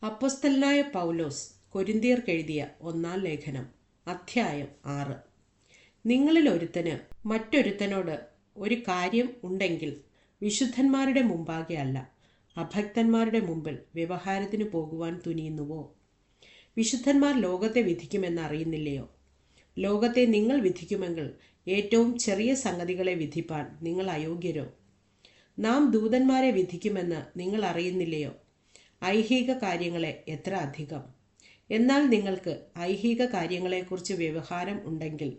അപ്പൊസ്തലനായ പൗലോസ് കൊരിന്ത്യർക്കെഴുതിയ 1-ാം ലേഖനം അധ്യായം 6. നിങ്ങളിൽ ഒരുത്തന് മറ്റൊരുത്തനോട് ഒരു കാര്യം ഉണ്ടെങ്കിൽ വിശുദ്ധന്മാരുടെ മുമ്പാകെ അല്ല, അഭക്തന്മാരുടെ മുമ്പിൽ വ്യവഹാരത്തിന് പോകുവാൻ തുനിയുന്നുവോ? വിശുദ്ധന്മാർ ലോകത്തെ വിധിക്കുമെന്ന് അറിയുന്നില്ലയോ? ലോകത്തെ നിങ്ങൾ വിധിക്കുമെങ്കിൽ ഏറ്റവും ചെറിയ സംഗതികളെ വിധിപ്പാൻ നിങ്ങൾ അയോഗ്യരോ? നാം ദൂതന്മാരെ വിധിക്കുമെന്ന് നിങ്ങൾ അറിയുന്നില്ലയോ? ഐഹിക കാര്യങ്ങളെ എത്ര അധികം! എന്നാൽ നിങ്ങൾക്ക് ഐഹിക കാര്യങ്ങളെക്കുറിച്ച് വ്യവഹാരം ഉണ്ടെങ്കിൽ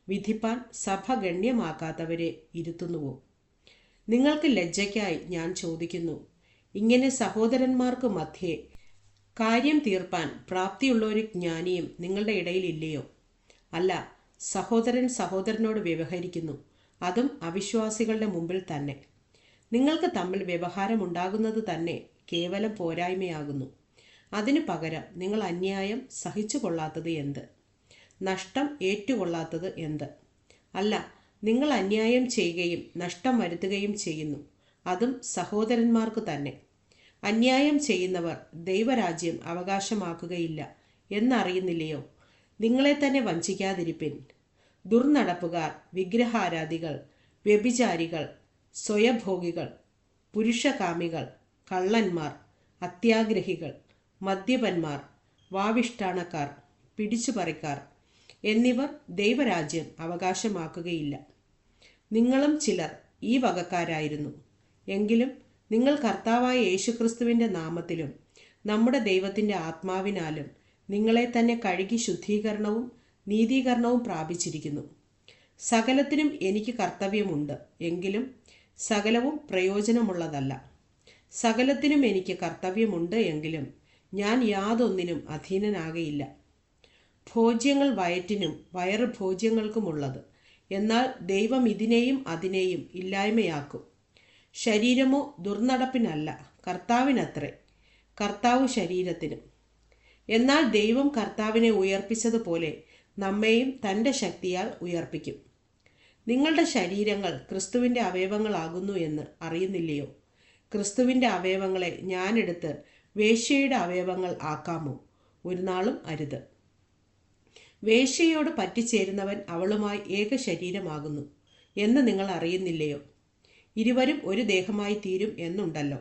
വിധിപ്പാൻ സഭ ഗണ്യമാക്കാത്തവരെ ഇരുത്തുന്നുവോ? നിങ്ങൾക്ക് ലജ്ജയ്ക്കായി ഞാൻ ചോദിക്കുന്നു, ഇങ്ങനെ സഹോദരന്മാർക്ക് മധ്യേ കാര്യം തീർപ്പാൻ പ്രാപ്തിയുള്ള ഒരു ജ്ഞാനിയും നിങ്ങളുടെ ഇടയിൽ ഇല്ലയോ? അല്ല, സഹോദരൻ സഹോദരനോട് വ്യവഹരിക്കുന്നു, അതും അവിശ്വാസികളുടെ മുമ്പിൽ തന്നെ. നിങ്ങൾക്ക് തമ്മിൽ വ്യവഹാരമുണ്ടാകുന്നത് തന്നെ കേവലം പോരായ്മയാകുന്നു. അതിനു പകരം നിങ്ങൾ അന്യായം സഹിച്ചു കൊള്ളാത്തത് എന്ത്? നഷ്ടം ഏറ്റുകൊള്ളാത്തത് എന്ത്? അല്ല, നിങ്ങൾ അന്യായം ചെയ്യുകയും നഷ്ടം വരുത്തുകയും ചെയ്യുന്നു, അതും സഹോദരന്മാർക്ക് തന്നെ. അന്യായം ചെയ്യുന്നവർ ദൈവരാജ്യം അവകാശമാക്കുകയില്ല എന്നറിയുന്നില്ലയോ? നിങ്ങളെ തന്നെ വഞ്ചിക്കാതിരിപ്പിൻ. ദുർനടപ്പുകാർ, വിഗ്രഹാരാധികൾ, വ്യഭിചാരികൾ, സ്വയഭോഗികൾ, പുരുഷകാമികൾ, കള്ളന്മാർ, അത്യാഗ്രഹികൾ, മദ്യപന്മാർ, വാവിഷ്ഠാണക്കാർ, പിടിച്ചുപറിക്കാർ എന്നിവർ ദൈവരാജ്യം അവകാശമാക്കുകയില്ല. നിങ്ങളും ചിലർ ഈ വകക്കാരായിരുന്നു. എങ്കിലും നിങ്ങൾ കർത്താവായ യേശുക്രിസ്തുവിൻ്റെ നാമത്തിലും നമ്മുടെ ദൈവത്തിൻ്റെ ആത്മാവിനാലും നിങ്ങളെ തന്നെ കഴുകി ശുദ്ധീകരണവും നീതീകരണവും പ്രാപിച്ചിരിക്കുന്നു. സകലത്തിനും എനിക്ക് കർത്തവ്യമുണ്ട്, എങ്കിലും സകലവും പ്രയോജനമുള്ളതല്ല. സകലത്തിനും എനിക്ക് കർത്തവ്യമുണ്ട്, എങ്കിലും ഞാൻ യാതൊന്നിനും അധീനനാകയില്ല. ഭോജ്യങ്ങൾ വയറ്റിനും വയറ് ഭോജ്യങ്ങൾക്കുമുള്ളത്, എന്നാൽ ദൈവം ഇതിനെയും അതിനെയും ഇല്ലായ്മയാക്കും. ശരീരമോ ദുർനടപ്പിനല്ല, കർത്താവിനത്രേ, കർത്താവ് ശരീരത്തിനും. എന്നാൽ ദൈവം കർത്താവിനെ ഉയർപ്പിച്ചതുപോലെ നമ്മെയും തൻ്റെ ശക്തിയാൽ ഉയർപ്പിക്കും. നിങ്ങളുടെ ശരീരങ്ങൾ ക്രിസ്തുവിൻ്റെ അവയവങ്ങളാകുന്നു എന്ന് അറിയുന്നില്ലയോ? ക്രിസ്തുവിൻ്റെ അവയവങ്ങളെ ഞാനെടുത്ത് വേശ്യയുടെ അവയവങ്ങൾ ആക്കാമോ? ഒരു നാളും അരുത്. വേശ്യയോട് പറ്റിച്ചേരുന്നവൻ അവളുമായി ഏക ശരീരമാകുന്നു എന്ന് നിങ്ങൾ അറിയുന്നില്ലയോ? ഇരുവരും ഒരു ദേഹമായി തീരും എന്നുണ്ടല്ലോ.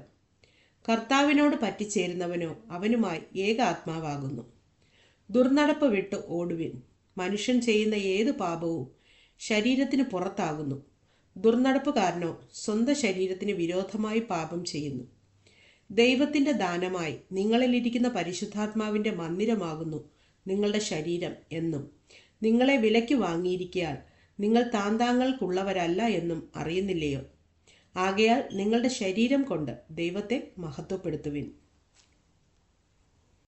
കർത്താവിനോട് പറ്റിച്ചേരുന്നവനോ അവനുമായി ഏക ആത്മാവാകുന്നു. ദുർനടപ്പ് വിട്ട് ഓടുവിൻ. മനുഷ്യൻ ചെയ്യുന്ന ഏതു പാപവും ശരീരത്തിന് പുറത്താകുന്നു. ദുർനടപ്പുകാരനോ സ്വന്തം ശരീരത്തിന് വിരോധമായി പാപം ചെയ്യുന്നു. ദൈവത്തിൻ്റെ ദാനമായി നിങ്ങളിലിരിക്കുന്ന പരിശുദ്ധാത്മാവിൻ്റെ മന്ദിരമാകുന്നു നിങ്ങളുടെ ശരീരം എന്നും നിങ്ങളെ വിലയ്ക്ക് വാങ്ങിയിരിക്കയാൽ നിങ്ങൾ താന്താങ്ങൾക്കുള്ളവരല്ല എന്നും അറിയുന്നില്ലയോ? ആകയാൽ നിങ്ങളുടെ ശരീരം കൊണ്ട് ദൈവത്തെ മഹത്വപ്പെടുത്തുവിൻ.